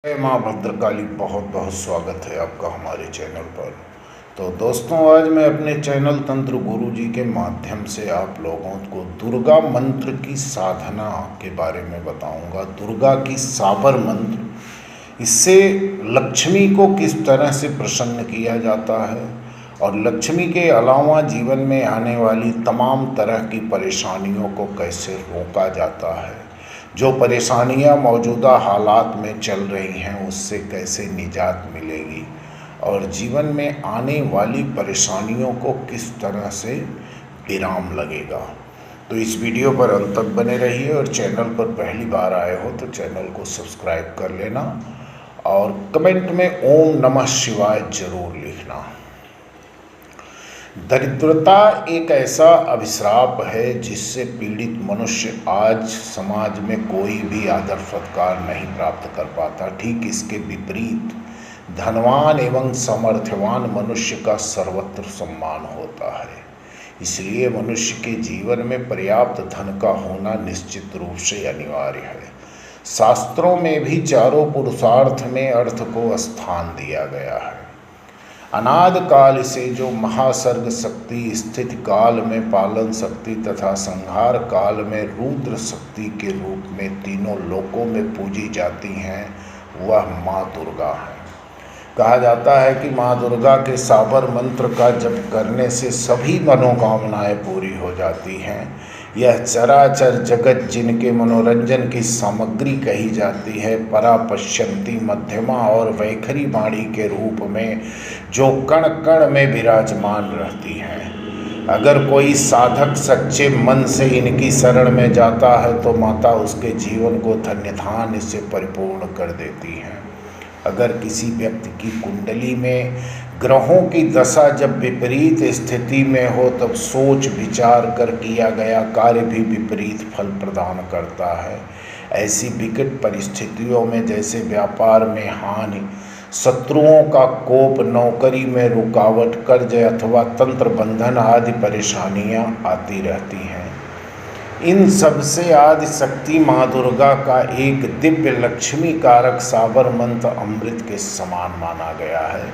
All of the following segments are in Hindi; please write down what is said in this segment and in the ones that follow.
जय माँ भद्रकाली। बहुत बहुत स्वागत है आपका हमारे चैनल पर। तो दोस्तों, आज मैं अपने चैनल तंत्र गुरु जी के माध्यम से आप लोगों को दुर्गा मंत्र की साधना के बारे में बताऊंगा। दुर्गा की साबर मंत्र, इससे लक्ष्मी को किस तरह से प्रसन्न किया जाता है और लक्ष्मी के अलावा जीवन में आने वाली तमाम तरह की परेशानियों को कैसे रोका जाता है, जो परेशानियां मौजूदा हालात में चल रही हैं उससे कैसे निजात मिलेगी और जीवन में आने वाली परेशानियों को किस तरह से विराम लगेगा। तो इस वीडियो पर अंत तक बने रहिए और चैनल पर पहली बार आए हो तो चैनल को सब्सक्राइब कर लेना और कमेंट में ओम नमः शिवाय जरूर लिखना। दरिद्रता एक ऐसा अभिशाप है जिससे पीड़ित मनुष्य आज समाज में कोई भी आदर सत्कार नहीं प्राप्त कर पाता। ठीक इसके विपरीत धनवान एवं सामर्थ्यवान मनुष्य का सर्वत्र सम्मान होता है। इसलिए मनुष्य के जीवन में पर्याप्त धन का होना निश्चित रूप से अनिवार्य है। शास्त्रों में भी चारों पुरुषार्थ में अर्थ को स्थान दिया गया है। अनाद काल से जो महासर्ग शक्ति स्थित काल में पालन शक्ति तथा संहार काल में रुद्र शक्ति के रूप में तीनों लोकों में पूजी जाती हैं, वह माँ दुर्गा है। कहा जाता है कि माँ दुर्गा के साबर मंत्र का जप करने से सभी मनोकामनाएं पूरी हो जाती हैं। यह चराचर जगत जिनके मनोरंजन की सामग्री कही जाती है, परा पश्यंती मध्यमा और वैखरी वाणी के रूप में जो कण कण में विराजमान रहती हैं। अगर कोई साधक सच्चे मन से इनकी शरण में जाता है तो माता उसके जीवन को धन्य धान्य से परिपूर्ण कर देती हैं। अगर किसी व्यक्ति की कुंडली में ग्रहों की दशा जब विपरीत स्थिति में हो तब सोच विचार कर किया गया कार्य भी विपरीत फल प्रदान करता है। ऐसी विकट परिस्थितियों में जैसे व्यापार में हानि, शत्रुओं का कोप, नौकरी में रुकावट, कर्ज अथवा तंत्र बंधन आदि परेशानियां आती रहती हैं। इन सब से आदि शक्ति माँ दुर्गा का एक दिव्य लक्ष्मी कारक साबर मंत्र अमृत के समान माना गया है।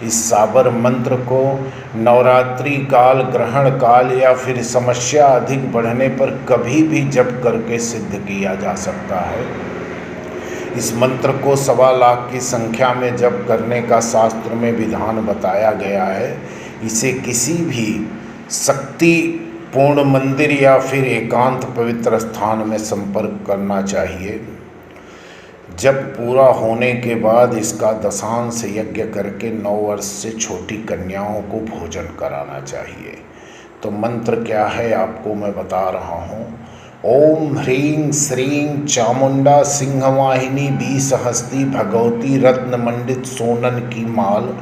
इस साबर मंत्र को नवरात्रि काल, ग्रहण काल या फिर समस्या अधिक बढ़ने पर कभी भी जप करके सिद्ध किया जा सकता है। इस मंत्र को 1.25 लाख की संख्या में जप करने का शास्त्र में विधान बताया गया है। इसे किसी भी शक्ति पूर्ण मंदिर या फिर एकांत पवित्र स्थान में संपर्क करना चाहिए। जब पूरा होने के बाद इसका दशांश यज्ञ करके 9 वर्ष से छोटी कन्याओं को भोजन कराना चाहिए। तो मंत्र क्या है आपको मैं बता रहा हूँ। ओम ह्रीं श्रीं चामुंडा सिंहवाहिनी 20 हस्ती भगवती रत्न मंडित सोनन की माल,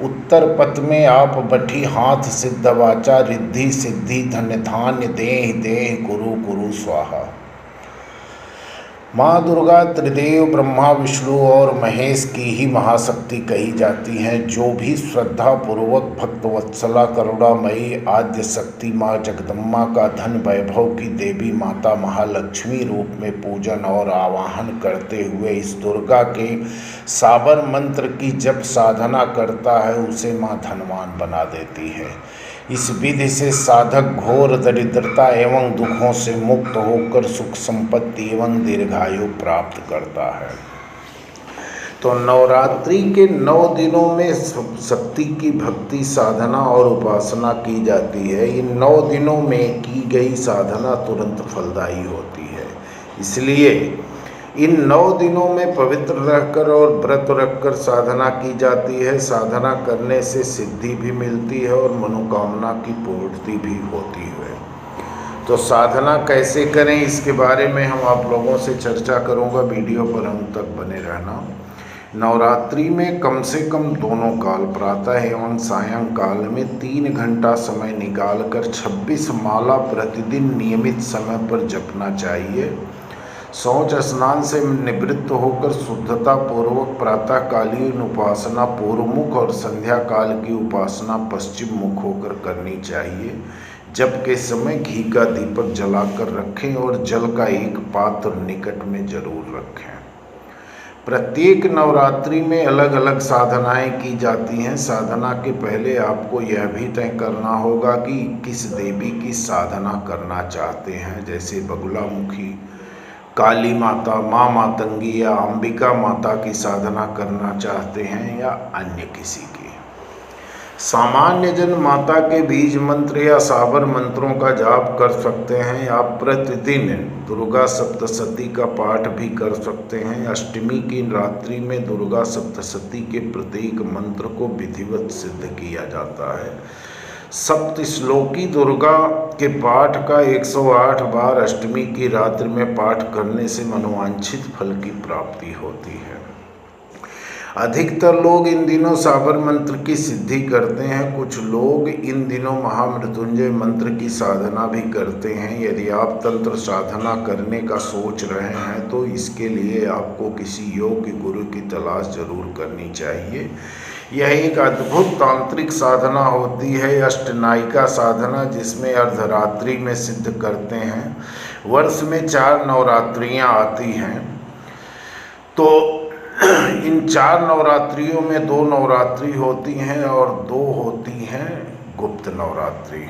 उत्तर पथ में आप बठी हाथ सिद्ध वाचा, रिद्धि सिद्धि धन्य धान्य देह देह गुरु गुरु स्वाहा। माँ दुर्गा त्रिदेव ब्रह्मा विष्णु और महेश की ही महाशक्ति कही जाती हैं। जो भी श्रद्धा पूर्वक भक्तवत्सला करुणामयी आद्य शक्ति माँ जगदम्बा का धन वैभव की देवी माता महालक्ष्मी रूप में पूजन और आवाहन करते हुए इस दुर्गा के साबर मंत्र की जप साधना करता है, उसे माँ धनवान बना देती है। इस विधि से साधक घोर दरिद्रता एवं दुखों से मुक्त होकर सुख संपत्ति एवं दीर्घायु प्राप्त करता है। तो नवरात्रि के 9 दिनों में शक्ति की भक्ति साधना और उपासना की जाती है। इन 9 दिनों में की गई साधना तुरंत फलदायी होती है। इसलिए इन 9 दिनों में पवित्र रहकर और व्रत रखकर साधना की जाती है। साधना करने से सिद्धि भी मिलती है और मनोकामना की पूर्ति भी होती है। तो साधना कैसे करें इसके बारे में हम आप लोगों से चर्चा करूंगा। वीडियो पर अंत तक बने रहना। नवरात्रि में कम से कम दोनों काल, प्रातः एवं सायंकाल में 3 घंटा समय निकालकर 26 माला प्रतिदिन नियमित समय पर जपना चाहिए। शौच स्नान से निवृत्त होकर शुद्धता पूर्वक प्रातःकालीन उपासना पूर्व मुख और संध्या काल की उपासना पश्चिम मुख होकर करनी चाहिए। जप के समय घी का दीपक जलाकर रखें और जल का एक पात्र निकट में जरूर रखें। प्रत्येक नवरात्रि में अलग अलग साधनाएं की जाती हैं। साधना के पहले आपको यह भी तय करना होगा कि किस देवी की साधना करना चाहते हैं, जैसे बगुलामुखी, काली माता, माँ मातंगी या अंबिका माता की साधना करना चाहते हैं या अन्य किसी की। सामान्य जन माता के बीज मंत्र या साबर मंत्रों का जाप कर सकते हैं। आप प्रतिदिन दुर्गा सप्तशती का पाठ भी कर सकते हैं। अष्टमी की रात्रि में दुर्गा सप्तशती के प्रत्येक मंत्र को विधिवत सिद्ध किया जाता है। सप्तश्लोकी दुर्गा के पाठ का 108 बार अष्टमी की रात्रि में पाठ करने से मनोवांछित फल की प्राप्ति होती है। अधिकतर लोग इन दिनों साबर मंत्र की सिद्धि करते हैं। कुछ लोग इन दिनों महामृत्युंजय मंत्र की साधना भी करते हैं। यदि आप तंत्र साधना करने का सोच रहे हैं तो इसके लिए आपको किसी योग्य गुरु की तलाश जरूर करनी चाहिए। यह एक अद्भुत तांत्रिक साधना होती है, अष्टनायिका साधना, जिसमें अर्धरात्रि में सिद्ध करते हैं। वर्ष में 4 नवरात्रियाँ आती हैं, तो इन 4 नवरात्रियों में 2 नवरात्रि होती हैं और 2 होती हैं गुप्त नवरात्रि।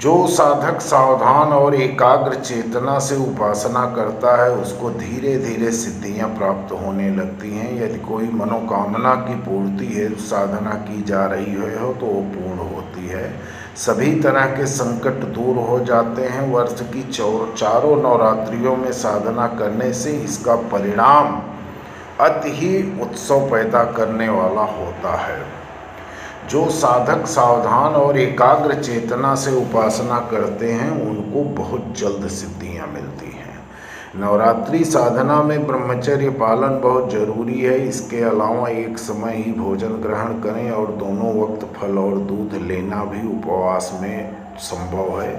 जो साधक सावधान और एकाग्र चेतना से उपासना करता है उसको धीरे धीरे सिद्धियां प्राप्त होने लगती हैं। यदि कोई मनोकामना की पूर्ति हेतु साधना की जा रही हो तो वो पूर्ण होती है। सभी तरह के संकट दूर हो जाते हैं। वर्ष की चारों नवरात्रियों में साधना करने से इसका परिणाम अति ही उत्सव पैदा करने वाला होता है। जो साधक सावधान और एकाग्र चेतना से उपासना करते हैं उनको बहुत जल्द सिद्धियां मिलती हैं। नवरात्रि साधना में ब्रह्मचर्य पालन बहुत जरूरी है। इसके अलावा एक समय ही भोजन ग्रहण करें और दोनों वक्त फल और दूध लेना भी उपवास में संभव है।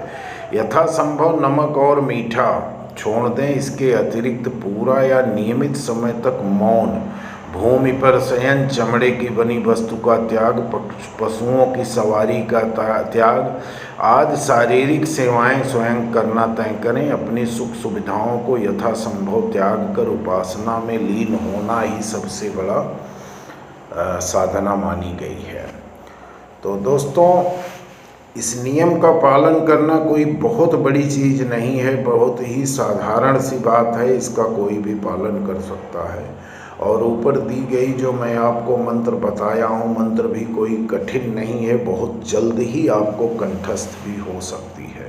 यथासंभव नमक और मीठा छोड़ दें। इसके अतिरिक्त पूरा या नियमित समय तक मौन, भूमि पर शयन, चमड़े की बनी वस्तु का त्याग, पशुओं की सवारी का त्याग आदि शारीरिक सेवाएं स्वयं करना तय करें। अपनी सुख सुविधाओं को यथासंभव त्याग कर उपासना में लीन होना ही सबसे बड़ा साधना मानी गई है। तो दोस्तों, इस नियम का पालन करना कोई बहुत बड़ी चीज़ नहीं है, बहुत ही साधारण सी बात है। इसका कोई भी पालन कर सकता है। और ऊपर दी गई जो मैं आपको मंत्र बताया हूँ, मंत्र भी कोई कठिन नहीं है, बहुत जल्द ही आपको कंठस्थ भी हो सकती है।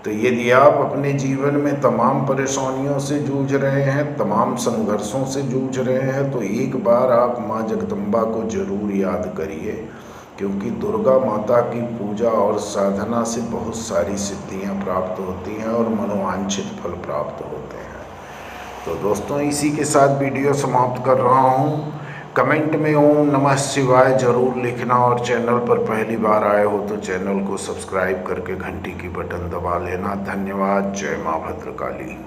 तो यदि आप अपने जीवन में तमाम परेशानियों से जूझ रहे हैं, तमाम संघर्षों से जूझ रहे हैं, तो एक बार आप माँ जगदम्बा को जरूर याद करिए, क्योंकि दुर्गा माता की पूजा और साधना से बहुत सारी सिद्धियां प्राप्त होती हैं और मनोवांछित फल प्राप्त होते हैं। तो दोस्तों, इसी के साथ वीडियो समाप्त कर रहा हूं। कमेंट में ओम नमः शिवाय जरूर लिखना और चैनल पर पहली बार आए हो तो चैनल को सब्सक्राइब करके घंटी की बटन दबा लेना। धन्यवाद। जय माँ भद्रकाली।